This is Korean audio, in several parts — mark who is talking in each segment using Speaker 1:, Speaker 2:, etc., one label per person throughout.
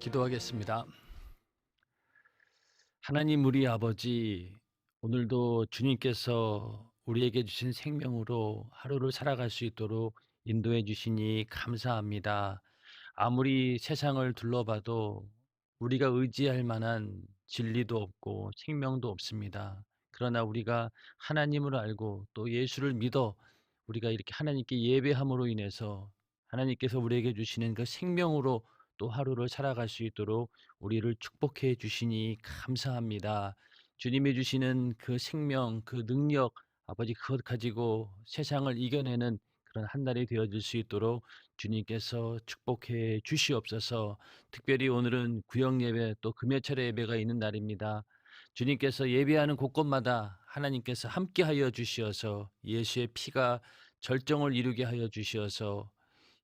Speaker 1: 기도하겠습니다. 하나님 우리 아버지, 오늘도 주님께서 우리에게 주신 생명으로 하루를 살아갈 수 있도록 인도해 주시니 감사합니다. 아무리 세상을 둘러봐도 우리가 의지할 만한 진리도 없고 생명도 없습니다. 그러나 우리가 하나님을 알고 또 예수를 믿어 우리가 이렇게 하나님께 예배함으로 인해서 하나님께서 우리에게 주시는 그 생명으로 또 하루를 살아갈 수 있도록 우리를 축복해 주시니 감사합니다. 주님이 주시는 그 생명, 그 능력, 아버지 그것 가지고 세상을 이겨내는 그런 한 날이 되어질 수 있도록 주님께서 축복해 주시옵소서. 특별히 오늘은 구역 예배 또 금요철의 예배가 있는 날입니다. 주님께서 예배하는 곳곳마다 하나님께서 함께하여 주시어서 예수의 피가 절정을 이루게 하여 주시어서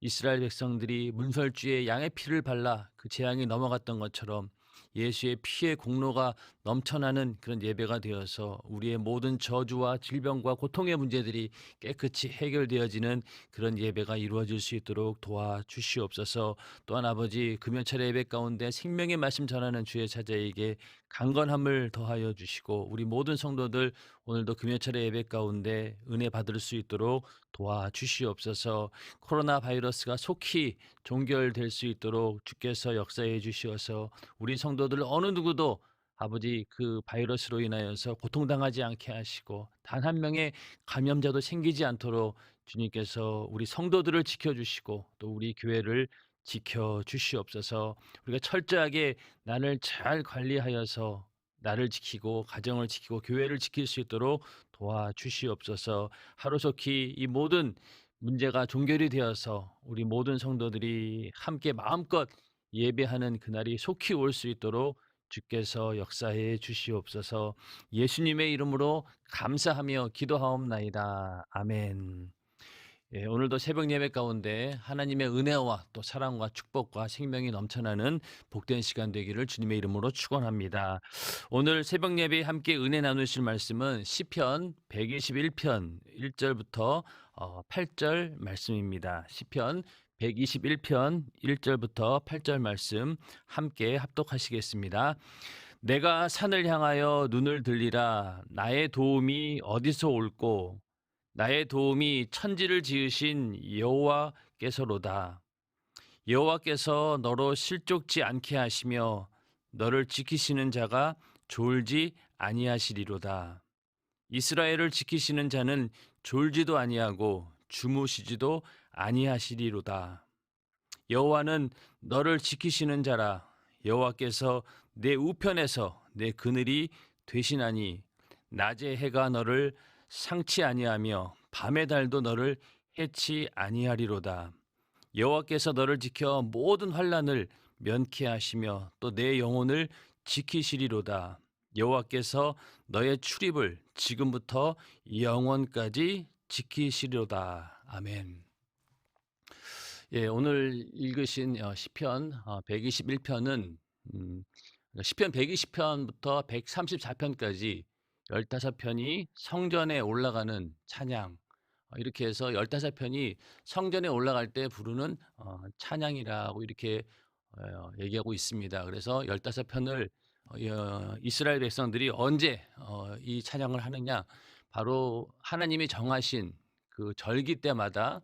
Speaker 1: 이스라엘 백성들이 문설주에 양의 피를 발라 그 재앙이 넘어갔던 것처럼 예수의 피의 공로가 넘쳐나는 그런 예배가 되어서 우리의 모든 저주와 질병과 고통의 문제들이 깨끗이 해결되어지는 그런 예배가 이루어질 수 있도록 도와주시옵소서. 또한 아버지 금요철의 예배 가운데 생명의 말씀 전하는 주의 사자에게 강건함을 더하여 주시고 우리 모든 성도들 오늘도 금요철의 예배 가운데 은혜 받을 수 있도록 도와주시옵소서. 코로나 바이러스가 속히 종결될 수 있도록 주께서 역사해 주시어서 우리 성도들 어느 누구도 아버지 그 바이러스로 인하여서 고통당하지 않게 하시고 단 한 명의 감염자도 생기지 않도록 주님께서 우리 성도들을 지켜주시고 또 우리 교회를 지켜주시옵소서. 우리가 철저하게 나를 잘 관리하여서 나를 지키고 가정을 지키고 교회를 지킬 수 있도록 도와주시옵소서. 하루속히 이 모든 문제가 종결이 되어서 우리 모든 성도들이 함께 마음껏 예배하는 그날이 속히 올 수 있도록 주께서 역사해 주시옵소서. 예수님의 이름으로 감사하며 기도하옵나이다. 아멘. 예, 오늘도 새벽 예배 가운데 하나님의 은혜와 또 사랑과 축복과 생명이 넘쳐나는 복된 시간 되기를 주님의 이름으로 축원합니다. 오늘 새벽 예배에 함께 은혜 나누실 말씀은 시편 121편 1절부터 8절 말씀입니다. 시편 121편 1절부터 8절 말씀 함께 합독하시겠습니다. 내가 산을 향하여 눈을 들리라. 나의 도움이 어디서 올꼬? 나의 도움이 천지를 지으신 여호와께서로다. 여호와께서 너로 실족지 않게 하시며 너를 지키시는 자가 졸지 아니하시리로다. 이스라엘을 지키시는 자는 졸지도 아니하고 주무시지도 아니하시리로다. 여호와는 너를 지키시는 자라. 여호와께서 내 우편에서 내 그늘이 되시나니 낮의 해가 너를 상치 아니하며 밤의 달도 너를 해치 아니하리로다. 여호와께서 너를 지켜 모든 환난을 면케하시며 또 내 영혼을 지키시리로다. 여호와께서 너의 출입을 지금부터 영원까지 지키시리로다. 아멘. 예, 오늘 읽으신 시편 121편은 시편 120편부터 134편까지 15편이 성전에 올라가는 찬양, 이렇게 해서 15편이 성전에 올라갈 때 부르는 찬양이라고 이렇게 얘기하고 있습니다. 그래서 15편을 이스라엘 백성들이 언제 이 찬양을 하느냐? 바로 하나님이 정하신 그 절기 때마다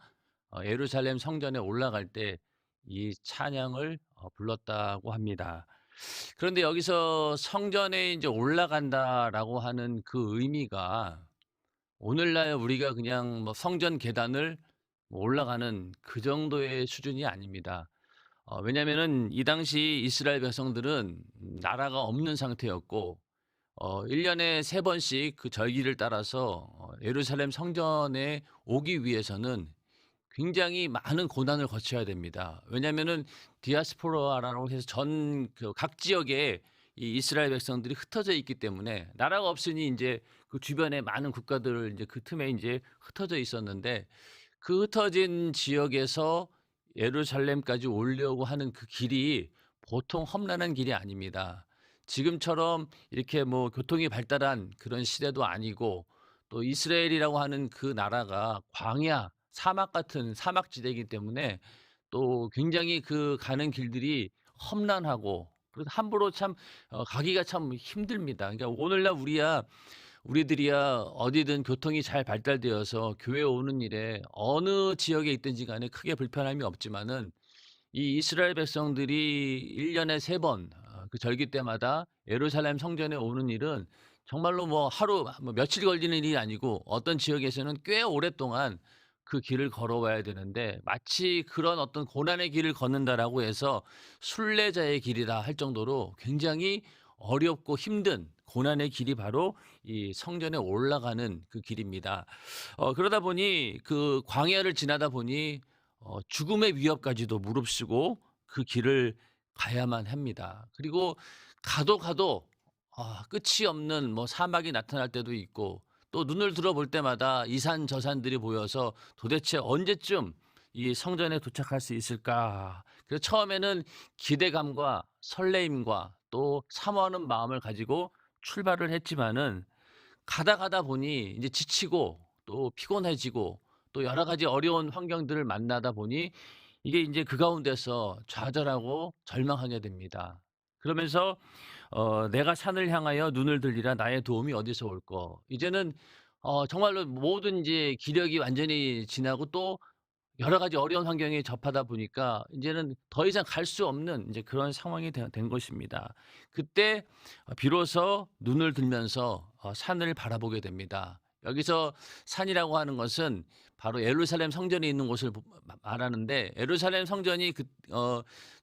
Speaker 1: 예루살렘 성전에 올라갈 때 이 찬양을 불렀다고 합니다. 그런데 여기서 성전에 이제 올라간다라고 하는 그 의미가 오늘날 우리가 그냥 뭐 성전 계단을 뭐 올라가는 그 정도의 수준이 아닙니다. 왜냐면은 이 당시 이스라엘 백성들은 나라가 없는 상태였고 1 년에 3 번씩 그 절기를 따라서 예루살렘 성전에 오기 위해서는 굉장히 많은 고난을 거쳐야 됩니다. 왜냐면은 디아스포라라고 해서 전 그 각 지역에 이 이스라엘 백성들이 흩어져 있기 때문에 나라가 없으니 인제 그 주변에 많은 국가들 인제 그 틈에 인제 흩어져 있었는데 그 흩어진 지역에서 예루살렘까지 오려고 하는 그 길이 보통 험난한 길이 아닙니다. 지금처럼 이렇게 뭐 교통이 발달한 그런 시대도 아니고 또 이스라엘이라고 하는 그 나라가 광야, 사막 같은 사막 지대이기 때문에 또 굉장히 그 가는 길들이 험난하고 그래서 함부로 참 가기가 참 힘듭니다. 그러니까 오늘날 우리들이야 어디든 교통이 잘 발달되어서 교회 오는 일에 어느 지역에 있든지 간에 크게 불편함이 없지만은 이 이스라엘 백성들이 1 년에 3번 그 절기 때마다 예루살렘 성전에 오는 일은 정말로 뭐 하루 뭐 며칠 걸리는 일이 아니고 어떤 지역에서는 꽤 오랫동안 그 길을 걸어와야 되는데 마치 그런 어떤 고난의 길을 걷는다라고 해서 순례자의 길이라 할 정도로 굉장히 어렵고 힘든 고난의 길이 바로 이 성전에 올라가는 그 길입니다. 그러다 보니 그 광야를 지나다 보니 죽음의 위협까지도 무릅쓰고 그 길을 가야만 합니다. 그리고 가도 끝이 없는 뭐 사막이 나타날 때도 있고 또 눈을 들어볼 때마다 이 산 저 산들이 보여서 도대체 언제쯤 이 성전에 도착할 수 있을까? 그래서 처음에는 기대감과 설레임과 또 사모하는 마음을 가지고 출발을 했지만은 가다 보니 이제 지치고 또 피곤해지고 또 여러 가지 어려운 환경들을 만나다 보니 이게 인제 그 가운데서 좌절하고 절망하게 됩니다. 그러면서 '내가 산을 향하여 눈을 들리라 나의 도움이 어디서 올꼬.' 이제는 정말로 모든 이제 기력이 완전히 지나고 또 여러 가지 어려운 환경에 접하다 보니까 인제는 더 이상 갈 수 없는 인제 그런 상황이 된 것입니다. 그때 비로소 눈을 들면서 산을 바라보게 됩니다. 여기서 산이라고 하는 것은 바로 예루살렘 성전이 있는 곳을 말하는데 예루살렘 성전이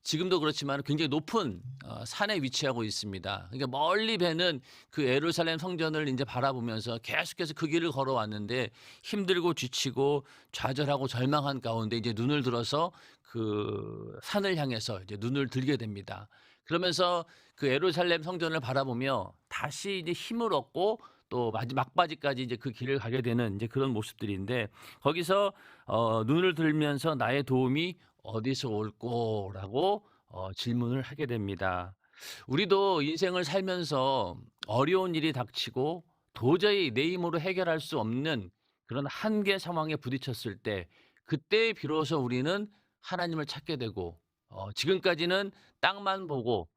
Speaker 1: 지금도 그렇지만 굉장히 높은 산에 위치하고 있습니다. 그러니까 멀리 배는 그 예루살렘 성전을 인제 바라보면서 계속해서 그 길을 걸어왔는데 힘들고 지치고 좌절하고 절망한 가운데 이제 눈을 들어서 그 산을 향해서 이제 눈을 들게 됩니다. 그러면서 그 예루살렘 성전을 바라보며 다시 이제 힘을 얻고 또 막바지까지 이제 그 길을 가게 되는 이제 그런 모습들인데 거기서 눈을 들면서 "나의 도움이 어디서 올꼬?"라고 질문을 하게 됩니다. 우리도 인생을 살면서 어려운 일이 닥치고 도저히 내 힘으로 해결할 수 없는 그런 한계 상황에 부딪혔을 때 그때 비로소 우리는 하나님을 찾게 되고 지금까지는 땅만 보고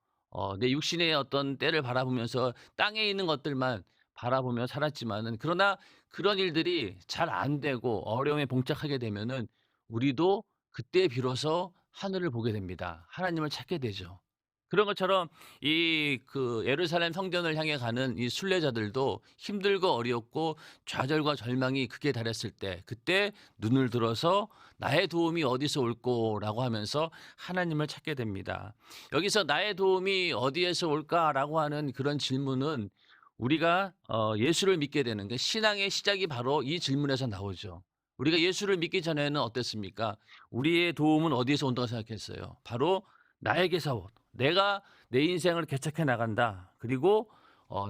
Speaker 1: 내 육신의 어떤 때를 바라보면서 땅에 있는 것들만 바라보며 살았지만은 그러나 그런 일들이 잘 안 되고 어려움에 봉착하게 되면은 우리도 그때 비로소 하늘을 보게 됩니다. 하나님을 찾게 되죠. 그런 것처럼 이 그 예루살렘 성전을 향해 가는 이 순례자들도 힘들고 어렵고 좌절과 절망이 극에 달했을 때 그때 눈을 들어서 '나의 도움이 어디서 올꼬?'라고 하면서 하나님을 찾게 됩니다. 여기서 '나의 도움이 어디에서 올까?'라고 하는 그런 질문은 우리가 예수를 믿게 되는 그 신앙의 시작이 바로 이 질문에서 나오죠. 우리가 예수를 믿기 전에는 어땠습니까? 우리의 도움은 어디에서 온다고 생각했어요? 바로 나에게서 내가 내 인생을 개척해 나간다. 그리고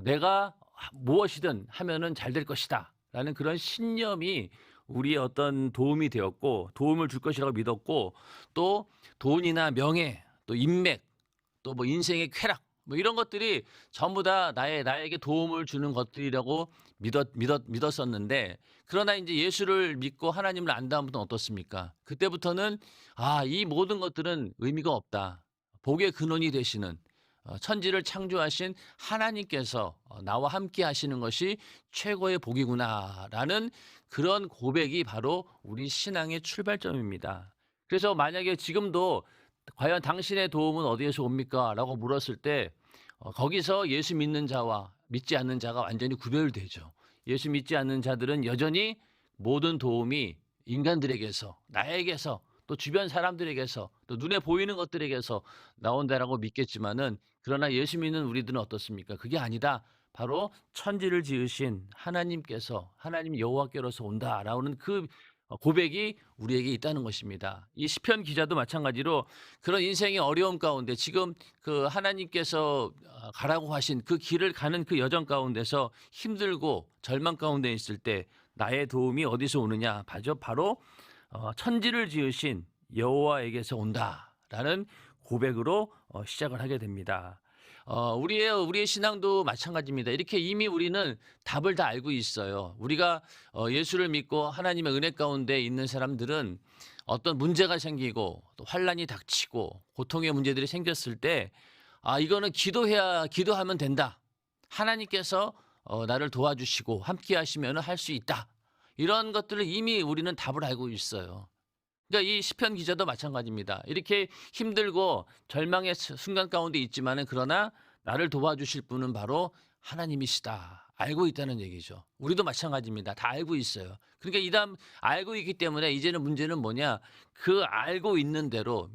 Speaker 1: 내가 무엇이든 하면은 잘 될 것이다라는 그런 신념이 우리의 어떤 도움이 되었고 도움을 줄 것이라고 믿었고 또 돈이나 명예 또 인맥 또 뭐 인생의 쾌락 뭐 이런 것들이 전부 다 나에게 도움을 주는 것들이라고 믿었었는데 그러나 인제 예수를 믿고 하나님을 안 다음부터는 어떻습니까? 그때부터는 '아 이 모든 것들은 의미가 없다. 복의 근원이 되시는 천지를 창조하신 하나님께서 나와 함께 하시는 것이 최고의 복이구나.'라는 그런 고백이 바로 우리 신앙의 출발점입니다. 그래서 만약에 지금도 "과연 당신의 도움은 어디에서 옵니까?"라고 물었을 때 거기서 예수 믿는 자와 믿지 않는 자가 완전히 구별되죠. 예수 믿지 않는 자들은 여전히 모든 도움이 인간들에게서, 나에게서, 또 주변 사람들에게서, 또 눈에 보이는 것들에게서 나온다라고 믿겠지만은 그러나 예수 믿는 우리들은 어떻습니까? 그게 아니다. 바로 천지를 지으신 하나님께서 하나님 여호와께로서 온다라는 그 고백이 우리에게 있다는 것입니다. 이 시편 기자도 마찬가지로 그런 인생의 어려움 가운데 지금 그 하나님께서 가라고 하신 그 길을 가는 그 여정 가운데서 힘들고 절망 가운데 있을 때 나의 도움이 어디서 오느냐? 바로 천지를 지으신 여호와에게서 온다라는 고백으로 시작을 하게 됩니다. 우리의 신앙도 마찬가지입니다. 이렇게 이미 우리는 답을 다 알고 있어요. 우리가 예수를 믿고 하나님의 은혜 가운데 있는 사람들은 어떤 문제가 생기고 또 환란이 닥치고 고통의 문제들이 생겼을 때 이거는 기도하면 된다. 하나님께서 나를 도와주시고 함께 하시면 할 수 있다. 이런 것들을 이미 우리는 답을 알고 있어요. 그러니까 이 시편 기자도 마찬가지입니다. 이렇게 힘들고 절망의 순간 가운데 있지만은 그러나 나를 도와주실 분은 바로 하나님이시다. 알고 있다는 얘기죠. 우리도 마찬가지입니다. 다 알고 있어요. 그러니까 이담 알고 있기 때문에 이제는 문제는 뭐냐? 그 알고 있는 대로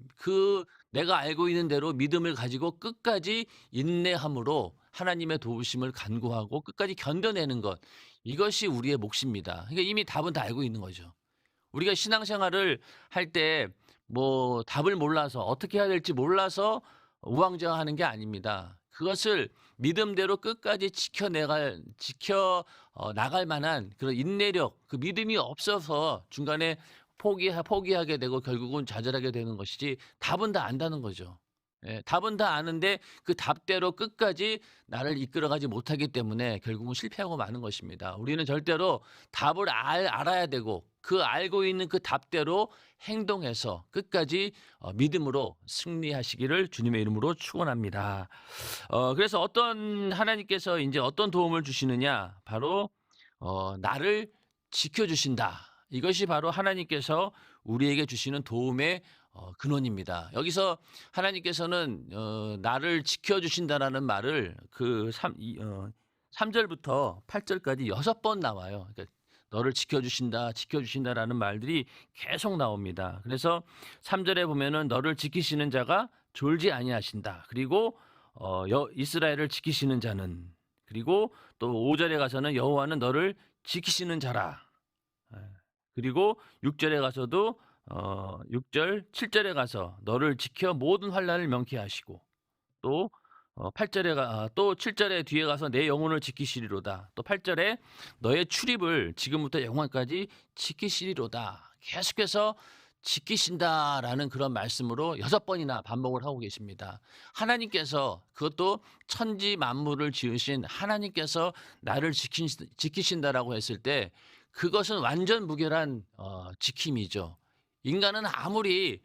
Speaker 1: 내가 알고 있는 대로 믿음을 가지고 끝까지 인내함으로 하나님의 도우심을 간구하고 끝까지 견뎌내는 것. 이것이 우리의 몫입니다. 그러니까 이미 답은 다 알고 있는 거죠. 우리가 신앙생활을 할 때 뭐 답을 몰라서 어떻게 해야 될지 몰라서 우왕좌왕하는 게 아닙니다. 그것을 믿음대로 끝까지 나갈 만한 그런 인내력, 그 믿음이 없어서 중간에 포기하게 되고 결국은 좌절하게 되는 것이지 답은 다 안다는 거죠. 예, 답은 다 아는데 그 답대로 끝까지 나를 이끌어가지 못하기 때문에 결국은 실패하고 마는 것입니다. 우리는 절대로 답을 알아야 되고 그 알고 있는 그 답대로 행동해서 끝까지 믿음으로 승리하시기를 주님의 이름으로 축원합니다. 그래서 하나님께서 이제 어떤 도움을 주시느냐? 바로 나를 지켜주신다. 이것이 바로 하나님께서 우리에게 주시는 도움의 근원입니다. 여기서 하나님께서는 나를 지켜주신다라는 말을 3절부터 8절까지 6번 나와요. 그러니까 너를 지켜주신다라는 말들이 계속 나옵니다. 그래서 3절에 보면은 너를 지키시는 자가 졸지 아니하신다. 그리고 이스라엘을 지키시는 자는, 그리고 또 5절에 가서는 여호와는 너를 지키시는 자라. 예. 그리고 6절에 가서도 6절, 7절에 가서 너를 지켜 모든 환난을 명케 하시고, 또 7절에 뒤에 가서 내 영혼을 지키시리로다. 또 8절에 너의 출입을 지금부터 영원까지 지키시리로다. 계속해서 지키신다라는 그런 말씀으로 6번이나 반복을 하고 계십니다. 하나님께서, 그것도 천지 만물을 지으신 하나님께서 나를 지키신다라고 했을 때 그것은 완전 무결한 지킴이죠. 인간은 아무리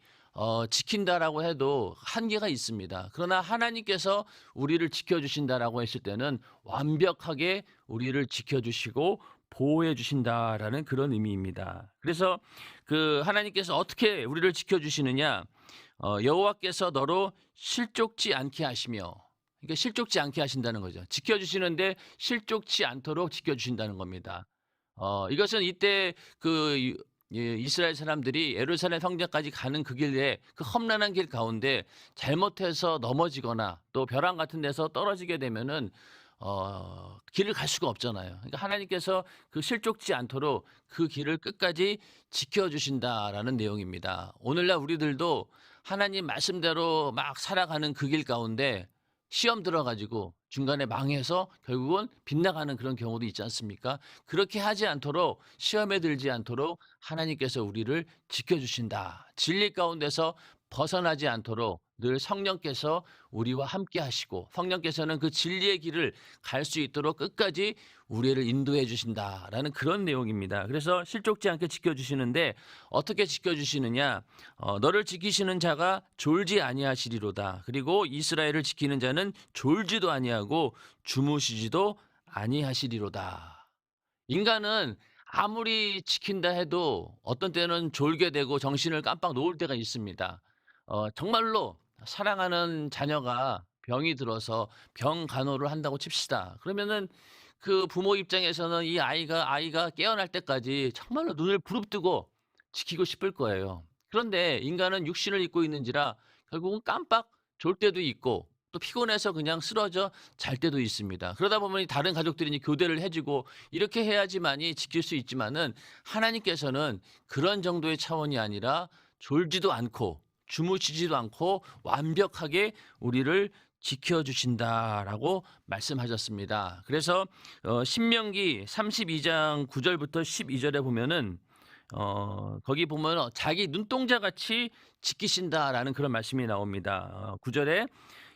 Speaker 1: 지킨다라고 해도 한계가 있습니다. 그러나 하나님께서 우리를 지켜주신다라고 했을 때는 완벽하게 우리를 지켜주시고 보호해 주신다라는 그런 의미입니다. 그래서 그 하나님께서 어떻게 우리를 지켜주시느냐? 여호와께서 너로 실족지 않게 하시며, 그러니까 실족지 않게 하신다는 거죠. 지켜주시는데 실족지 않도록 지켜주신다는 겁니다. 이것은 이때 이스라엘 사람들이 예루살렘 성전까지 가는 그 길에, 그 험난한 길 가운데 잘못해서 넘어지거나 또 벼랑 같은 데서 떨어지게 되면은 길을 갈 수가 없잖아요. 그러니까 하나님께서 그 실족지 않도록 그 길을 끝까지 지켜주신다라는 내용입니다. 오늘날 우리들도 하나님 말씀대로 막 살아가는 그 길 가운데 시험 들어가지고 중간에 망해서 결국은 빗나가는 그런 경우도 있지 않습니까? 그렇게 하지 않도록, 시험에 들지 않도록 하나님께서 우리를 지켜주신다. 진리 가운데서 벗어나지 않도록 늘 성령께서 우리와 함께 하시고, 성령께서는 그 진리의 길을 갈 수 있도록 끝까지 우리를 인도해 주신다라는 그런 내용입니다. 그래서 실족지 않게 지켜주시는데 어떻게 지켜주시느냐? 너를 지키시는 자가 졸지 아니하시리로다. 그리고 이스라엘을 지키는 자는 졸지도 아니하고 주무시지도 아니하시리로다. 인간은 아무리 지킨다 해도 어떤 때는 졸게 되고 정신을 깜빡 놓을 때가 있습니다. 정말로 사랑하는 자녀가 병이 들어서 병 간호를 한다고 칩시다. 그러면은 그 부모 입장에서는 이 아이가 깨어날 때까지 정말로 눈을 부릅뜨고 지키고 싶을 거예요. 그런데 인간은 육신을 입고 있는지라 결국은 깜빡 졸 때도 있고 또 피곤해서 그냥 쓰러져 잘 때도 있습니다. 그러다 보면 다른 가족들이 이제 교대를 해주고 이렇게 해야지만이 지킬 수 있지만은 하나님께서는 그런 정도의 차원이 아니라 졸지도 않고 주무시지도 않고 완벽하게 우리를 지켜주신다라고 말씀하셨습니다. 그래서 신명기 32장 9절부터 12절에 보면은 거기 보면 자기 눈동자 같이 지키신다라는 그런 말씀이 나옵니다. 9절에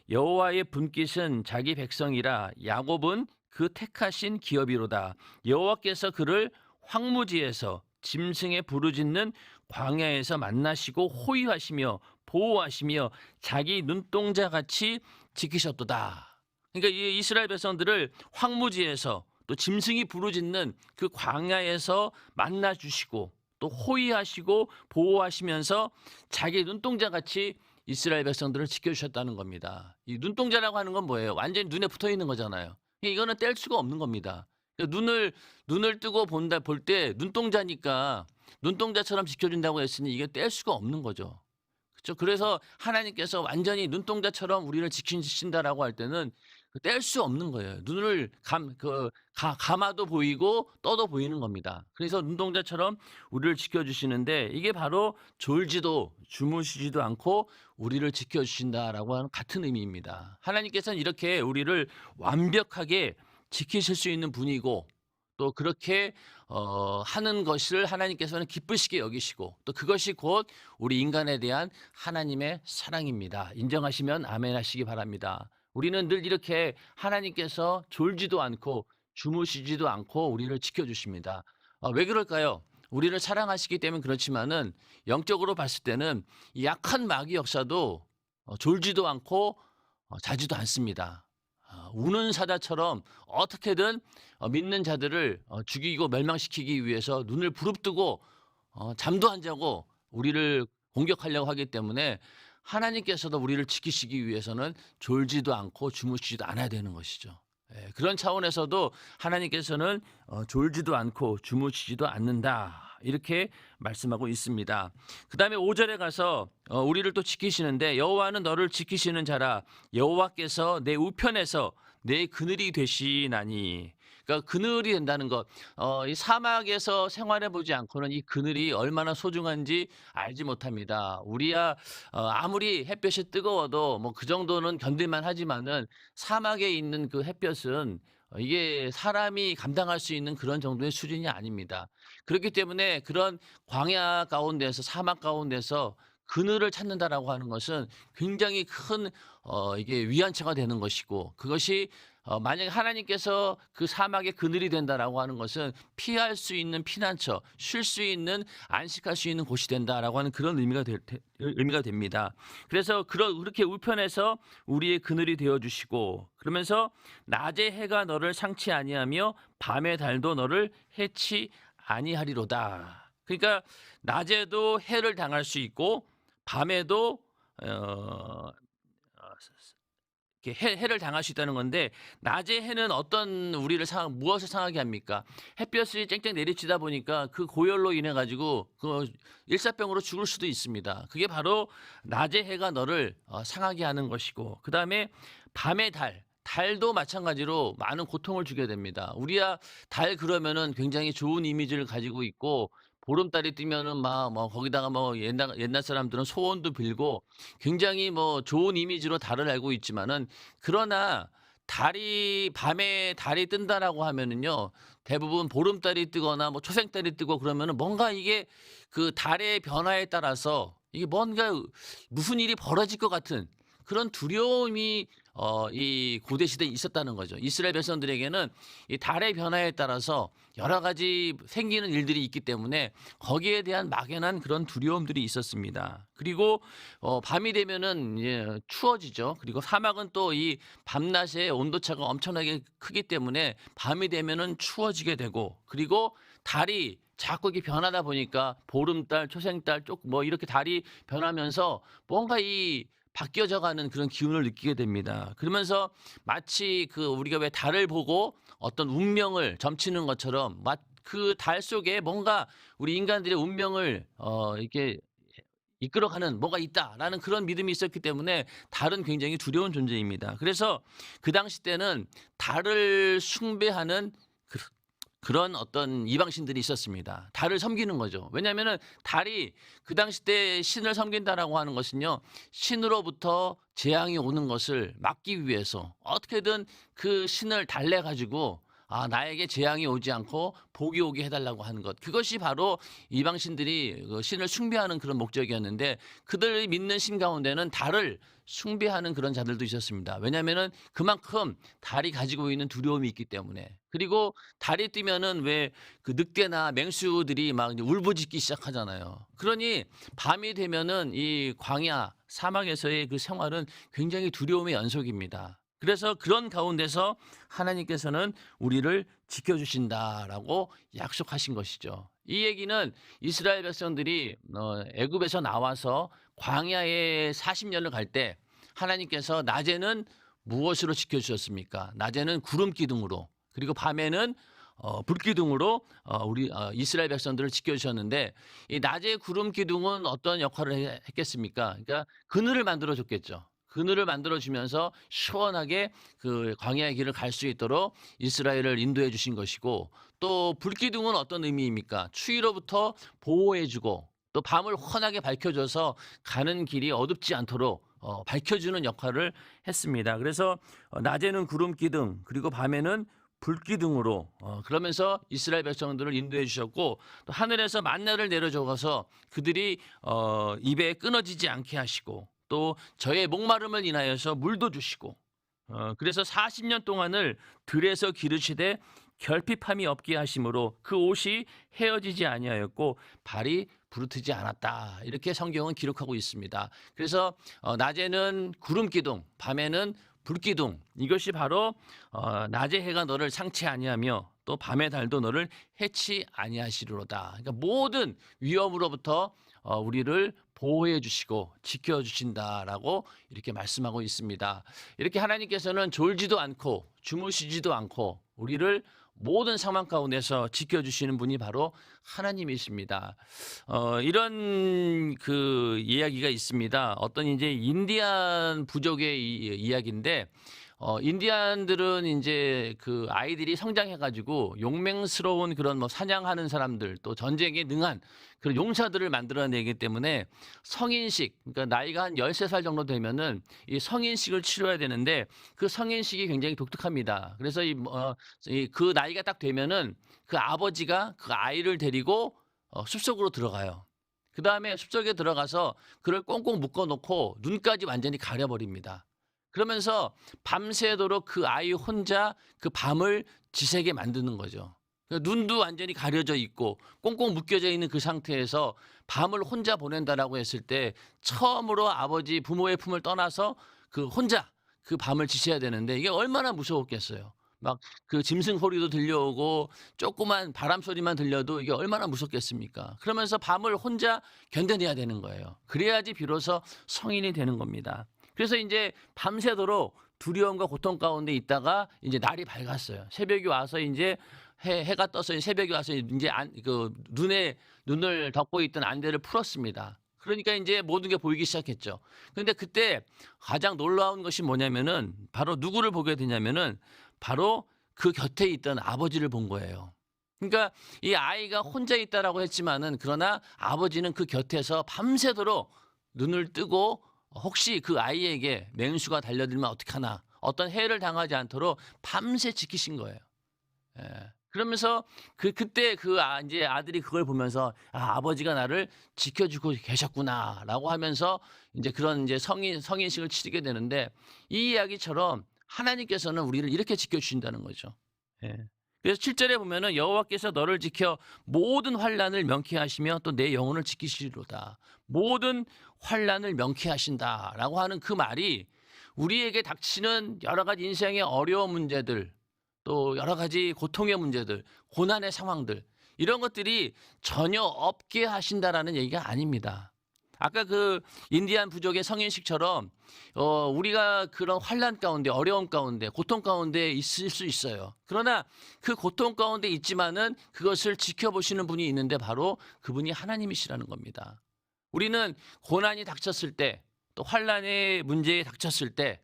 Speaker 1: 여호와의 분깃은 자기 백성이라 야곱은 그 택하신 기업이로다. 여호와께서 그를 황무지에서 짐승의 부르짖는 광야에서 만나시고 호위하시며 보호하시며 자기 눈동자 같이 지키셨도다. 그러니까 이 이스라엘 백성들을 황무지에서 또 짐승이 부르짖는 그 광야에서 만나 주시고 또 호위하시고 보호하시면서 자기 눈동자 같이 이스라엘 백성들을 지켜주셨다는 겁니다. 이 눈동자라고 하는 건 뭐예요? 완전히 눈에 붙어 있는 거잖아요. 이거는 뗄 수가 없는 겁니다. 눈을 뜨고 볼 때 눈동자니까 눈동자처럼 지켜준다고 했으니 이게 뗄 수가 없는 거죠. 그렇죠? 그래서 하나님께서 완전히 눈동자처럼 우리를 지키신다라고 할 때는 뗄 수 없는 거예요. 눈을 감아도 보이고 떠도 보이는 겁니다. 그래서 눈동자처럼 우리를 지켜주시는데 이게 바로 졸지도 주무시지도 않고 우리를 지켜주신다라고 하는 같은 의미입니다. 하나님께서는 이렇게 우리를 완벽하게 지키실 수 있는 분이고 또 그렇게 하는 것을 하나님께서는 기쁘시게 여기시고 또 그것이 곧 우리 인간에 대한 하나님의 사랑입니다. 인정하시면 아멘 하시기 바랍니다. 우리는 늘 이렇게 하나님께서 졸지도 않고 주무시지도 않고 우리를 지켜주십니다. 왜 그럴까요? 우리를 사랑하시기 때문에 그렇지만은 영적으로 봤을 때는 이 약한 마귀 역사도 졸지도 않고 자지도 않습니다. 우는 사자처럼 어떻게든 믿는 자들을 죽이고 멸망시키기 위해서 눈을 부릅뜨고 잠도 안 자고 우리를 공격하려고 하기 때문에 하나님께서도 우리를 지키시기 위해서는 졸지도 않고 주무시지도 않아야 되는 것이죠. 그런 차원에서도 하나님께서는 졸지도 않고 주무시지도 않는다 이렇게 말씀하고 있습니다. 그 다음에 5절에 가서 우리를 또 지키시는데 여호와는 너를 지키시는 자라 여호와께서 내 우편에서 내 그늘이 되시나니. 그러니까 그늘이 된다는 것, 이 사막에서 생활해 보지 않고는 이 그늘이 얼마나 소중한지 알지 못합니다. 우리야 아무리 햇볕이 뜨거워도 뭐 그 정도는 견딜만 하지만은 사막에 있는 그 햇볕은 이게 사람이 감당할 수 있는 그런 정도의 수준이 아닙니다. 그렇기 때문에 그런 광야 가운데서 사막 가운데서 그늘을 찾는다라고 하는 것은 굉장히 큰 이게 위안처가 되는 것이고 그것이 만약에 하나님께서 그 사막의 그늘이 된다라고 하는 것은 피할 수 있는 피난처, 쉴 수 있는 안식할 수 있는 곳이 된다라고 하는 그런 의미가 됩니다. 그래서 그렇게 우편에서 우리의 그늘이 되어 주시고 그러면서 낮의 해가 너를 상치 아니하며 밤의 달도 너를 해치 아니하리로다. 그러니까 낮에도 해를 당할 수 있고 밤에도 이렇게 해를 당할 수 있다는 건데 낮의 해는 무엇을 상하게 합니까? 햇볕이 쨍쨍 내리치다 보니까 그 고열로 인해 가지고 그 일사병으로 죽을 수도 있습니다. 그게 바로 낮의 해가 너를 상하게 하는 것이고 그다음에 밤의 달도 마찬가지로 많은 고통을 주게 됩니다. 우리야 달 그러면은 굉장히 좋은 이미지를 가지고 있고 보름달이 뜨면은 막 뭐 거기다가 뭐 옛날 사람들은 소원도 빌고 굉장히 뭐 좋은 이미지로 달을 알고 있지만은 그러나 밤에 달이 뜬다라고 하면은요 대부분 보름달이 뜨거나 뭐 초생달이 뜨고 그러면은 뭔가 이게 그 달의 변화에 따라서 이게 뭔가 무슨 일이 벌어질 것 같은 그런 두려움이 이 고대 시대에 있었다는 거죠. 이스라엘 백성들에게는 이 달의 변화에 따라서 여러 가지 생기는 일들이 있기 때문에 거기에 대한 막연한 그런 두려움들이 있었습니다. 그리고 밤이 되면은 추워지죠. 그리고 사막은 또 이 밤낮의 온도차가 엄청나게 크기 때문에 밤이 되면은 추워지게 되고 그리고 달이 자꾸 이렇게 변하다 보니까 보름달, 초생달 쪽 뭐 이렇게 달이 변하면서 뭔가 이 바뀌어져 가는 그런 기운을 느끼게 됩니다. 그러면서 마치 우리가 왜 달을 보고 어떤 운명을 점치는 것처럼 그 달 속에 뭔가 우리 인간들의 운명을 이렇게 이끌어가는 뭐가 있다라는 그런 믿음이 있었기 때문에 달은 굉장히 두려운 존재입니다. 그래서 그 당시 때는 달을 숭배하는 그런 어떤 이방신들이 있었습니다. 달을 섬기는 거죠. 왜냐하면은 달이 그 당시 때 신을 섬긴다라고 하는 것은요, 신으로부터 재앙이 오는 것을 막기 위해서 어떻게든 그 신을 달래 가지고 나에게 재앙이 오지 않고 복이 오게 해 달라고 하는 것. 그것이 바로 이방신들이 그 신을 숭배하는 그런 목적이었는데, 그들이 믿는 신 가운데는 달을 숭배하는 그런 자들도 있었습니다. 왜냐하면은 그만큼 달이 가지고 있는 두려움이 있기 때문에. 그리고 달이 뜨면은 왜 그 늑대나 맹수들이 막 이제 울부짖기 시작하잖아요. 그러니 밤이 되면은 이 광야 사막에서의 그 생활은 굉장히 두려움의 연속입니다. 그래서 그런 가운데서 하나님께서는 우리를 지켜주신다라고 약속하신 것이죠. 이 얘기는 이스라엘 백성들이 애굽에서 나와서 광야에 40년을 갈 때 하나님께서 낮에는 무엇으로 지켜주셨습니까? 낮에는 구름 기둥으로, 그리고 밤에는 불 기둥으로 우리 이스라엘 백성들을 지켜주셨는데, 이 낮의 구름 기둥은 어떤 역할을 했겠습니까? 그러니까 그늘을 만들어 줬겠죠. 그늘을 만들어 주면서 시원하게 그 광야의 길을 갈 수 있도록 이스라엘을 인도해 주신 것이고, 또 불기둥은 어떤 의미입니까? 추위로부터 보호해 주고, 또 밤을 환하게 밝혀 줘서 가는 길이 어둡지 않도록 밝혀 주는 역할을 했습니다. 그래서 낮에는 구름 기둥, 그리고 밤에는 불기둥으로 그러면서 이스라엘 백성들을 인도해 주셨고, 또 하늘에서 만나를 내려 줘서 그들이 입에 끊어지지 않게 하시고, 또 저의 목마름을 인하여서 물도 주시고, 그래서 40년 동안을 들에서 기르시되 결핍함이 없게 하심으로 그 옷이 헤어지지 아니하였고 발이 부르트지 않았다. 이렇게 성경은 기록하고 있습니다. 그래서 낮에는 구름 기둥, 밤에는 불 기둥, 이것이 바로 낮의 해가 너를 상치 아니하며 또 밤의 달도 너를 해치 아니하시리로다. 그러니까 모든 위험으로부터 우리를 보호해 주시고 지켜 주신다라고 이렇게 말씀하고 있습니다. 이렇게 하나님께서는 졸지도 않고 주무시지도 않고 우리를 모든 상황 가운데서 지켜주시는 분이 바로 하나님이십니다. 이런 그 이야기가 있습니다. 어떤 이제 인디안 부족의 이야기인데, 인디안들은 이제 그 아이들이 성장해가지고 용맹스러운 그런 뭐 사냥하는 사람들, 또 전쟁에 능한 그런 용사들을 만들어내기 때문에 성인식, 그러니까 나이가 한 13살 정도 되면은 이 성인식을 치러야 되는데, 그 성인식이 굉장히 독특합니다. 그래서 그 나이가 딱 되면은 그 아버지가 그 아이를 데리고 숲속으로 들어가요. 그 다음에 숲속에 들어가서 그를 꽁꽁 묶어놓고 눈까지 완전히 가려버립니다. 그러면서 밤새도록 그 아이 혼자 그 밤을 지새게 만드는 거죠. 눈도 완전히 가려져 있고 꽁꽁 묶여져 있는 그 상태에서 밤을 혼자 보낸다라고 했을 때, 처음으로 아버지 부모의 품을 떠나서 그 혼자 그 밤을 지새야 되는데, 이게 얼마나 무서웠겠어요. 막 그 짐승 소리도 들려오고 조그만 바람 소리만 들려도 이게 얼마나 무섭겠습니까? 그러면서 밤을 혼자 견뎌내야 되는 거예요. 그래야지 비로소 성인이 되는 겁니다. 그래서 이제 밤새도록 두려움과 고통 가운데 있다가 이제 날이 밝았어요. 새벽이 와서 이제 해가 떠서 새벽이 와서 이제 그 눈을 덮고 있던 안대를 풀었습니다. 그러니까 이제 모든 게 보이기 시작했죠. 그런데 그때 가장 놀라운 것이 뭐냐면은, 바로 누구를 보게 되냐면은 바로 그 곁에 있던 아버지를 본 거예요. 그러니까 이 아이가 혼자 있다라고 했지만은, 그러나 아버지는 그 곁에서 밤새도록 눈을 뜨고 혹시 그 아이에게 맹수가 달려들면 어떡하나, 어떤 해를 당하지 않도록 밤새 지키신 거예요. 예. 그러면서 그때 이제 아들이 그걸 보면서 아버지가 나를 지켜주고 계셨구나라고 하면서 이제 그런 이제 성인식을 치르게 되는데, 이 이야기처럼 하나님께서는 우리를 이렇게 지켜주신다는 거죠. 예. 그래서 7절에 보면은 여호와께서 너를 지켜 모든 환난을 명쾌하시며 또 내 영혼을 지키시리로다. 모든 환난을 명쾌하신다라고 하는 그 말이, 우리에게 닥치는 여러 가지 인생의 어려운 문제들, 또 여러 가지 고통의 문제들, 고난의 상황들, 이런 것들이 전혀 없게 하신다라는 얘기가 아닙니다. 아까 그 인디안 부족의 성인식처럼 우리가 그런 환난 가운데, 어려움 가운데, 고통 가운데 있을 수 있어요. 그러나 그 고통 가운데 있지만은 그것을 지켜보시는 분이 있는데 바로 그분이 하나님이시라는 겁니다. 우리는 고난이 닥쳤을 때, 또 환난의 문제에 닥쳤을 때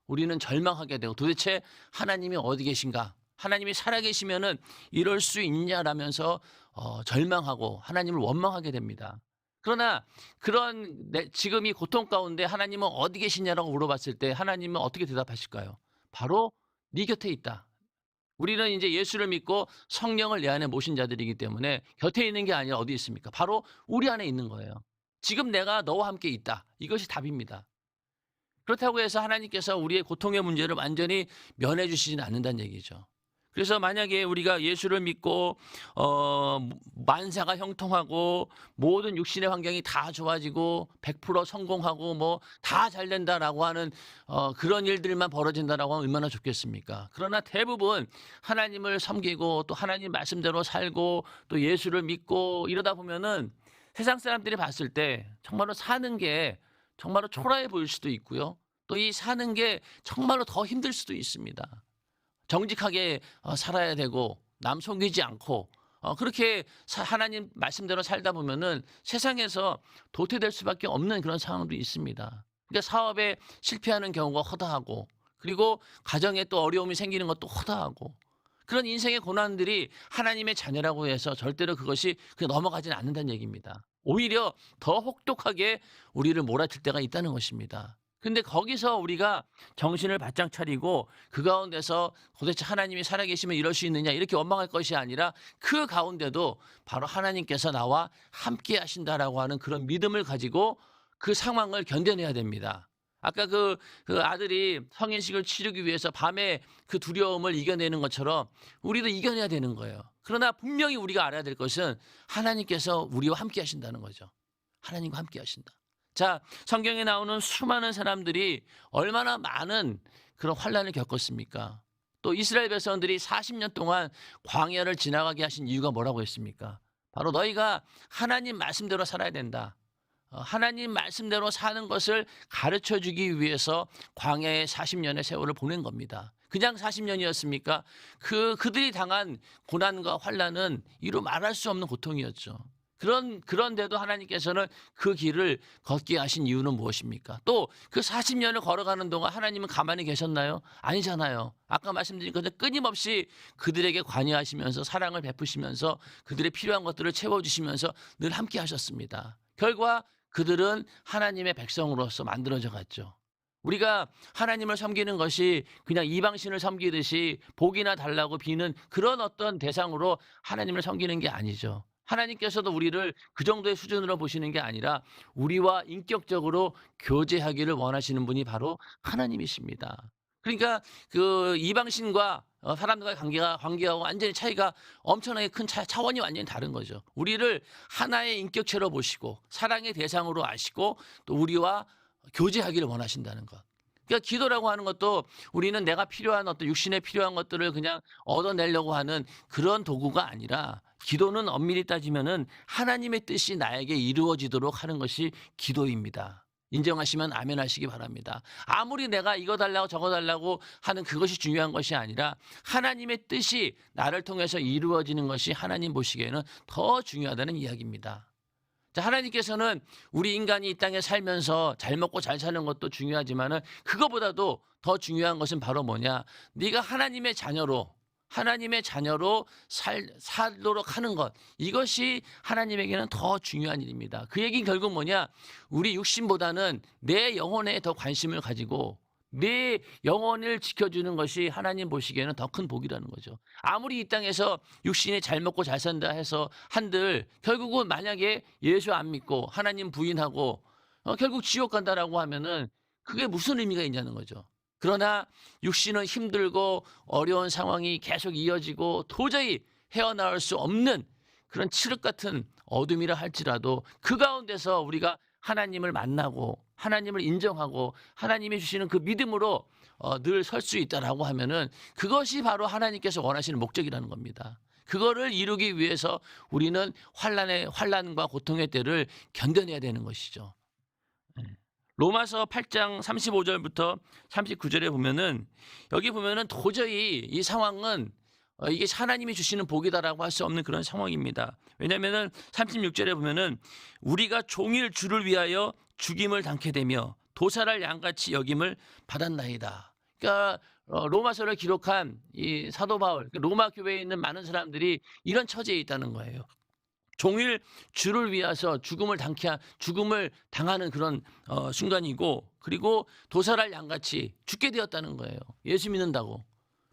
Speaker 1: 우리는 절망하게 되고, 도대체 하나님이 어디 계신가? 하나님이 살아계시면은 이럴 수 있냐라면서 절망하고 하나님을 원망하게 됩니다. 그러나 그런 지금 이 고통 가운데 하나님은 어디 계시냐라고 물어봤을 때 하나님은 어떻게 대답하실까요? 바로 네 곁에 있다. 우리는 이제 예수를 믿고 성령을 내 안에 모신 자들이기 때문에 곁에 있는 게 아니라 어디 있습니까? 바로 우리 안에 있는 거예요. 지금 내가 너와 함께 있다. 이것이 답입니다. 그렇다고 해서 하나님께서 우리의 고통의 문제를 완전히 면해 주시지는 않는다는 얘기죠. 그래서 만약에 우리가 예수를 믿고 만사가 형통하고 모든 육신의 환경이 다 좋아지고 100% 성공하고 뭐 다 잘 된다라고 하는 그런 일들만 벌어진다라고 하면 얼마나 좋겠습니까? 그러나 대부분 하나님을 섬기고 또 하나님 말씀대로 살고 또 예수를 믿고 이러다 보면은 세상 사람들이 봤을 때 정말로 사는 게 정말로 초라해 보일 수도 있고요. 또 이 사는 게 정말로 더 힘들 수도 있습니다. 정직하게 살아야 되고 남 속이지 않고 그렇게 하나님 말씀대로 살다 보면은 세상에서 도태될 수밖에 없는 그런 상황도 있습니다. 그러니까 사업에 실패하는 경우가 허다하고 그리고 가정에 또 어려움이 생기는 것도 허다하고 그런 인생의 고난들이 하나님의 자녀라고 해서 절대로 그것이 그냥 넘어가지는 않는다는 얘기입니다. 오히려 더 혹독하게 우리를 몰아칠 때가 있다는 것입니다. 근데 거기서 우리가 정신을 바짝 차리고 그 가운데서 도대체 하나님이 살아계시면 이럴 수 있느냐 이렇게 원망할 것이 아니라 그 가운데도 바로 하나님께서 나와 함께 하신다라고 하는 그런 믿음을 가지고 그 상황을 견뎌내야 됩니다. 아까 그 아들이 성인식을 치르기 위해서 밤에 그 두려움을 이겨내는 것처럼 우리도 이겨내야 되는 거예요. 그러나 분명히 우리가 알아야 될 것은 하나님께서 우리와 함께 하신다는 거죠. 하나님과 함께 하신다. 자, 성경에 나오는 수많은 사람들이 얼마나 많은 그런 환난을 겪었습니까? 또 이스라엘 백성들이 40년 동안 광야를 지나가게 하신 이유가 뭐라고 했습니까? 바로 너희가 하나님 말씀대로 살아야 된다. 하나님 말씀대로 사는 것을 가르쳐 주기 위해서 광야의 40년의 세월을 보낸 겁니다. 그냥 40년이었습니까? 그들이 당한 고난과 환난은 이루 말할 수 없는 고통이었죠. 그런데도 하나님께서는 그 길을 걷게 하신 이유는 무엇입니까? 또 그 40년을 걸어가는 동안 하나님은 가만히 계셨나요? 아니잖아요. 아까 말씀드린 것처럼 끊임없이 그들에게 관여하시면서 사랑을 베푸시면서 그들의 필요한 것들을 채워주시면서 늘 함께 하셨습니다. 결과 그들은 하나님의 백성으로서 만들어져 갔죠. 우리가 하나님을 섬기는 것이 그냥 이방신을 섬기듯이 복이나 달라고 비는 그런 어떤 대상으로 하나님을 섬기는 게 아니죠. 하나님께서도 우리를 그 정도의 수준으로 보시는 게 아니라 우리와 인격적으로 교제하기를 원하시는 분이 바로 하나님이십니다. 그러니까 그 이방신과 사람들과의 관계하고 완전히 차이가 엄청나게 큰 차원이 완전히 다른 거죠. 우리를 하나의 인격체로 보시고 사랑의 대상으로 아시고 또 우리와 교제하기를 원하신다는 것. 그러니까 기도라고 하는 것도 우리는 내가 필요한 어떤 육신에 필요한 것들을 그냥 얻어내려고 하는 그런 도구가 아니라 기도는 엄밀히 따지면은 하나님의 뜻이 나에게 이루어지도록 하는 것이 기도입니다. 인정하시면 아멘 하시기 바랍니다. 아무리 내가 이거 달라고 저거 달라고 하는 그것이 중요한 것이 아니라 하나님의 뜻이 나를 통해서 이루어지는 것이 하나님 보시기에는 더 중요하다는 이야기입니다. 자, 하나님께서는 우리 인간이 이 땅에 살면서 잘 먹고 잘 사는 것도 중요하지만은 그거보다도 더 중요한 것은 바로 뭐냐? 네가 하나님의 자녀로 살도록 하는 것. 이것이 하나님에게는 더 중요한 일입니다. 그 얘기는 결국 뭐냐? 우리 육신보다는 내 영혼에 더 관심을 가지고 내 영혼을 지켜주는 것이 하나님 보시기에는 더 큰 복이라는 거죠. 아무리 이 땅에서 육신이 잘 먹고 잘 산다 해서 한들 결국은 만약에 예수 안 믿고 하나님 부인하고 결국 지옥 간다라고 하면은 그게 무슨 의미가 있냐는 거죠. 그러나 육신은 힘들고 어려운 상황이 계속 이어지고 도저히 헤어나올 수 없는 그런 칠흑 같은 어둠이라 할지라도 그 가운데서 우리가 하나님을 만나고 하나님을 인정하고 하나님이 주시는 그 믿음으로 늘 설 수 있다라고 하면은 그것이 바로 하나님께서 원하시는 목적이라는 겁니다. 그거를 이루기 위해서 우리는 환난과 고통의 때를 견뎌내야 되는 것이죠. 로마서 8장 35절부터 39절에 보면은 여기 보면은 도저히 이 상황은 이게 하나님이 주시는 복이다라고 할 수 없는 그런 상황입니다. 왜냐하면은 36절에 보면은 우리가 종일 주를 위하여 죽임을 당케 되며 도살할 양같이 여김을 받았나이다. 그러니까 로마서를 기록한 이 사도 바울, 로마 교회에 있는 많은 사람들이 이런 처지에 있다는 거예요. 종일 주를 위해서 죽음을 당하는 그런 순간이고, 그리고 도살할 양같이 죽게 되었다는 거예요. 예수 믿는다고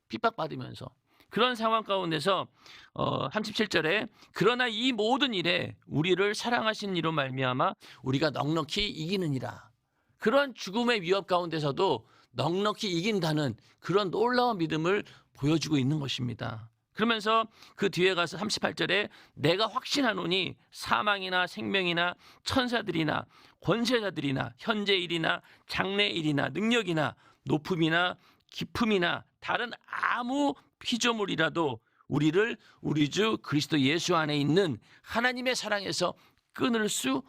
Speaker 1: 핍박받으면서. 그런 상황 가운데서 37절에 그러나 이 모든 일에 우리를 사랑하신 이로 말미암아 우리가 넉넉히 이기느니라. 그런 죽음의 위협 가운데서도 넉넉히 이긴다는 그런 놀라운 믿음을 보여주고 있는 것입니다. 그러면서 그 뒤에 가서 38절에 내가 확신하노니 사망이나 생명이나 천사들이나 권세자들이나 현재일이나 장래일이나 능력이나 높음이나 깊음이나 다른 아무 피조물이라도 우리를 우리 주 그리스도 예수 안에 있는 하나님의 사랑에서 끊을 수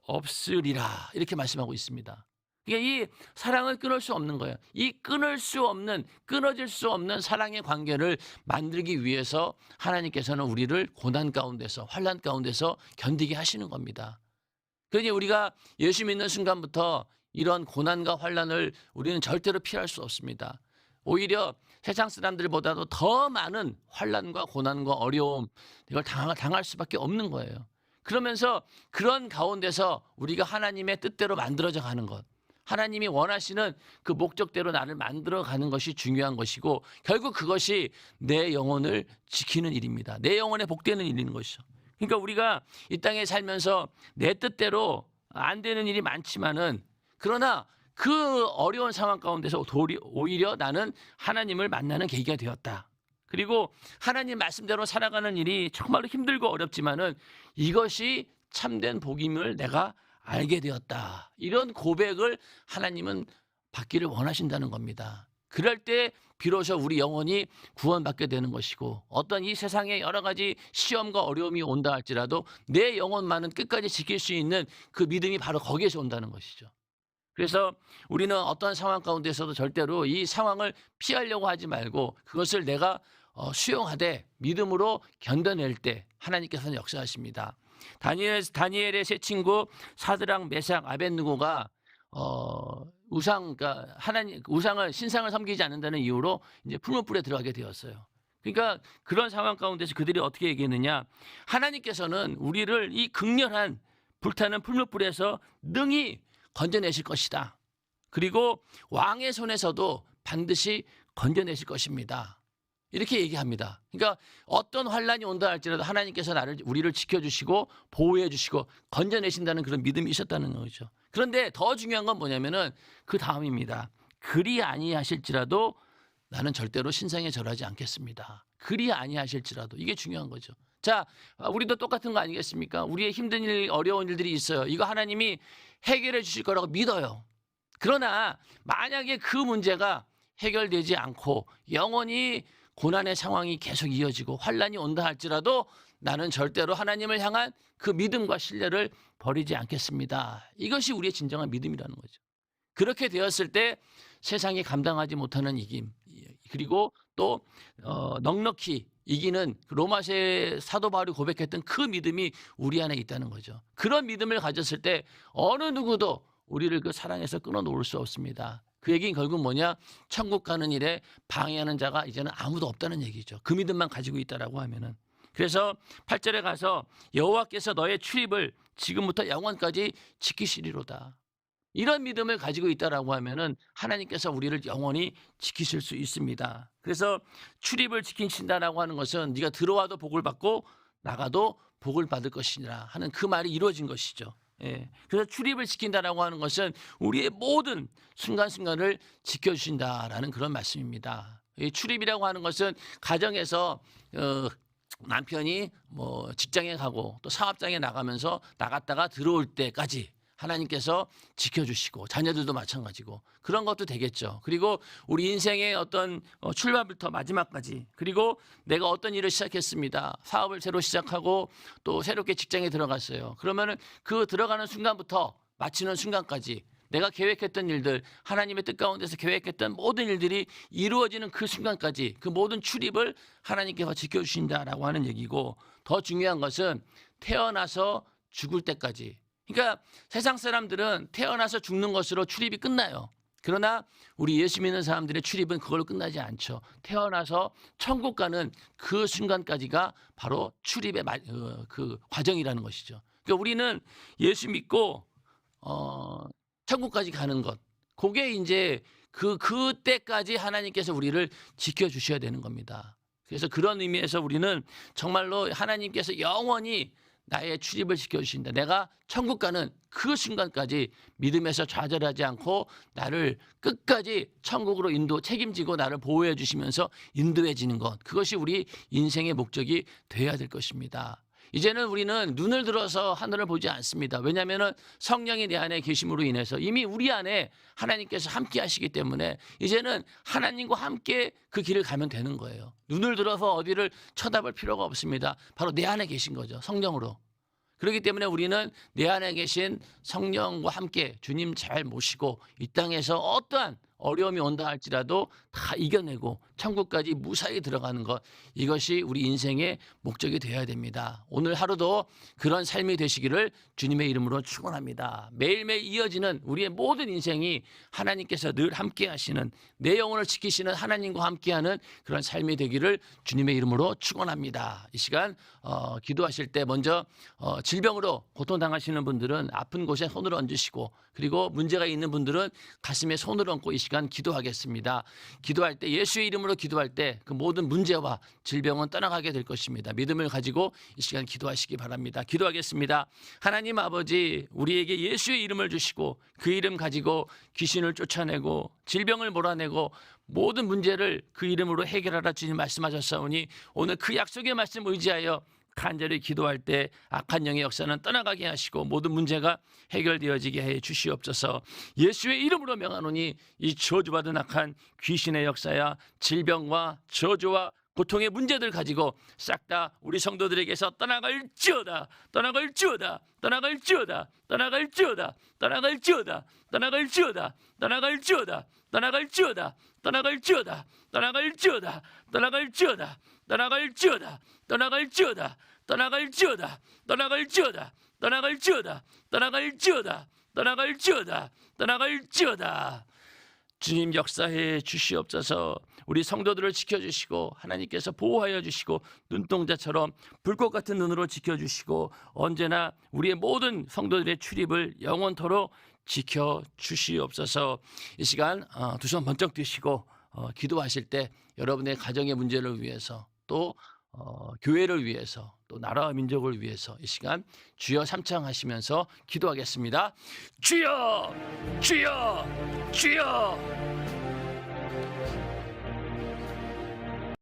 Speaker 1: 없으리라. 이렇게 말씀하고 있습니다. 그러니까 이 사랑을 끊을 수 없는 거예요. 이 끊을 수 없는, 끊어질 수 없는 사랑의 관계를 만들기 위해서 하나님께서는 우리를 고난 가운데서, 환난 가운데서 견디게 하시는 겁니다. 그러니 우리가 예수 믿는 순간부터 이런 고난과 환난을 우리는 절대로 피할 수 없습니다. 오히려 세상 사람들보다도 더 많은 환난과 고난과 어려움, 이걸 당할 수밖에 없는 거예요. 그러면서 그런 가운데서 우리가 하나님의 뜻대로 만들어져 가는 것, 하나님이 원하시는 그 목적대로 나를 만들어 가는 것이 중요한 것이고, 결국 그것이 내 영혼을 지키는 일입니다. 내 영혼에 복되는 일인 것이죠. 그러니까 우리가 이 땅에 살면서 내 뜻대로 안 되는 일이 많지만은, 그러나 그 어려운 상황 가운데서 오히려 나는 하나님을 만나는 계기가 되었다. 그리고 하나님 말씀대로 살아가는 일이 정말로 힘들고 어렵지만은 이것이 참된 복임을 내가 알게 되었다. 이런 고백을 하나님은 받기를 원하신다는 겁니다. 그럴 때 비로소 우리 영혼이 구원받게 되는 것이고, 어떤 이 세상에 여러 가지 시험과 어려움이 온다 할지라도 내 영혼만은 끝까지 지킬 수 있는 그 믿음이 바로 거기에서 온다는 것이죠. 그래서 우리는 어떤 상황 가운데서도 절대로 이 상황을 피하려고 하지 말고 그것을 내가 수용하되 믿음으로 견뎌낼 때 하나님께서는 역사하십니다. 다니엘의 세 친구 사드락, 메삭, 아벳느고가 그러니까 우상을 신상을 섬기지 않는다는 이유로 이제 풀무불에 들어가게 되었어요. 그러니까 그런 상황 가운데서 그들이 어떻게 얘기했느냐? 하나님께서는 우리를 이 극렬한 불타는 풀무불에서 능히 건져내실 것이다. 그리고 왕의 손에서도 반드시 건져내실 것입니다. 이렇게 얘기합니다. 그러니까 어떤 환란이 온다 할지라도 하나님께서 우리를 지켜주시고 보호해 주시고 건져내신다는 그런 믿음이 있었다는 거죠. 그런데 더 중요한 건 뭐냐면은 그 다음입니다. 그리 아니하실지라도 나는 절대로 신상에 절하지 않겠습니다. 그리 아니하실지라도, 이게 중요한 거죠. 자, 우리도 똑같은 거 아니겠습니까? 우리의 힘든 일, 어려운 일들이 있어요. 이거 하나님이 해결해 주실 거라고 믿어요. 그러나 만약에 그 문제가 해결되지 않고 영원히 고난의 상황이 계속 이어지고 환란이 온다 할지라도 나는 절대로 하나님을 향한 그 믿음과 신뢰를 버리지 않겠습니다. 이것이 우리의 진정한 믿음이라는 거죠. 그렇게 되었을 때 세상이 감당하지 못하는 이김, 그리고 또 넉넉히 이기는 로마서의 사도 바울이 고백했던 그 믿음이 우리 안에 있다는 거죠. 그런 믿음을 가졌을 때 어느 누구도 우리를 그 사랑에서 끊어놓을 수 없습니다. 그 얘기는 결국 뭐냐? 천국 가는 일에 방해하는 자가 이제는 아무도 없다는 얘기죠. 그 믿음만 가지고 있다라고 하면은. 그래서 8절에 가서 여호와께서 너의 출입을 지금부터 영원까지 지키시리로다. 이런 믿음을 가지고 있다라고 하면은 하나님께서 우리를 영원히 지키실 수 있습니다. 그래서 출입을 지키신다라고 하는 것은 네가 들어와도 복을 받고 나가도 복을 받을 것이니라 하는 그 말이 이루어진 것이죠. 예. 그래서 출입을 지킨다라고 하는 것은 우리의 모든 순간순간을 지켜주신다라는 그런 말씀입니다. 이 출입이라고 하는 것은 가정에서 남편이 뭐 직장에 가고 또 사업장에 나가면서 나갔다가 들어올 때까지 하나님께서 지켜주시고, 자녀들도 마찬가지고 그런 것도 되겠죠. 그리고 우리 인생의 어떤 출발부터 마지막까지, 그리고 내가 어떤 일을 시작했습니다. 사업을 새로 시작하고 또 새롭게 직장에 들어갔어요. 그러면은 그 들어가는 순간부터 마치는 순간까지 내가 계획했던 일들, 하나님의 뜻 가운데서 계획했던 모든 일들이 이루어지는 그 순간까지 그 모든 출입을 하나님께서 지켜주신다라고 하는 얘기고, 더 중요한 것은 태어나서 죽을 때까지. 그러니까 세상 사람들은 태어나서 죽는 것으로 출입이 끝나요. 그러나 우리 예수 믿는 사람들의 출입은 그걸로 끝나지 않죠. 태어나서 천국 가는 그 순간까지가 바로 출입의 그 과정이라는 것이죠. 그러니까 우리는 예수 믿고 천국까지 가는 것, 그게 이제 그때까지 하나님께서 우리를 지켜주셔야 되는 겁니다. 그래서 그런 의미에서 우리는 정말로 하나님께서 영원히 나의 출입을 시켜주신다. 내가 천국 가는 그 순간까지 믿음에서 좌절하지 않고 나를 끝까지 천국으로 책임지고 나를 보호해 주시면서 인도해 지는 것. 그것이 우리 인생의 목적이 되어야 될 것입니다. 이제는 우리는 눈을 들어서 하늘을 보지 않습니다. 왜냐하면 성령이 내 안에 계심으로 인해서 이미 우리 안에 하나님께서 함께 하시기 때문에 이제는 하나님과 함께 그 길을 가면 되는 거예요. 눈을 들어서 어디를 쳐다볼 필요가 없습니다. 바로 내 안에 계신 거죠. 성령으로. 그렇기 때문에 우리는 내 안에 계신 성령과 함께 주님 잘 모시고 이 땅에서 어떠한 어려움이 온다 할지라도 다 이겨내고 천국까지 무사히 들어가는 것, 이것이 우리 인생의 목적이 되어야 됩니다. 오늘 하루도 그런 삶이 되시기를 주님의 이름으로 축원합니다. 매일매일 이어지는 우리의 모든 인생이 하나님께서 늘 함께 하시는, 내 영혼을 지키시는 하나님과 함께하는 그런 삶이 되기를 주님의 이름으로 축원합니다. 이 시간 기도하실 때 먼저 질병으로 고통당하시는 분들은 아픈 곳에 손을 얹으시고, 그리고 문제가 있는 분들은 가슴에 손을 얹고 이 시간 기도하겠습니다. 기도할 때, 예수의 이름으로 기도할 때 그 모든 문제와 질병은 떠나가게 될 것입니다. 믿음을 가지고 이 시간 기도하시기 바랍니다. 기도하겠습니다. 하나님 아버지, 우리에게 예수의 이름을 주시고 그 이름 가지고 귀신을 쫓아내고 질병을 몰아내고 모든 문제를 그 이름으로 해결하라 주님 말씀하셨사오니 오늘 그 약속의 말씀 의지하여 간절히 기도할 때 악한 영의 역사는 떠나가게 하시고 모든 문제가 해결되어지게 해 주시옵소서. 예수의 이름으로 명하노니 이 저주받은 악한 귀신의 역사야 질병과 저주와 고통의 문제들 가지고 싹 다 우리 성도들에게서 떠나갈지어다, 떠나갈지어다, 떠나갈지어다, 떠나갈지어다, 떠나갈지어다, 떠나갈지어다, 떠나갈지어다, 떠나갈지어다, 떠나갈지어다, 떠나갈지어다, 떠나갈지어다, 떠나갈지어다, 떠나갈지어다, 떠나갈지어다, 떠나갈지어다, 떠나갈지어다, 떠나갈지어다, 떠나갈지어다, 떠나갈지어다. 주님 역사해 주시옵소서. 우리 성도들을 지켜주시고 하나님께서 보호하여 주시고 눈동자처럼 불꽃 같은 눈으로 지켜주시고 언제나 우리의 모든 성도들의 출입을 영원토록 지켜주시옵소서. 이 시간 두 손 번쩍 드시고 기도하실 때 여러분의 가정의 문제를 위해서 또 교회를 위해서 또 나라와 민족을 위해서 이 시간 주여 삼창하시면서 기도하겠습니다. 주여, 주여, 주여.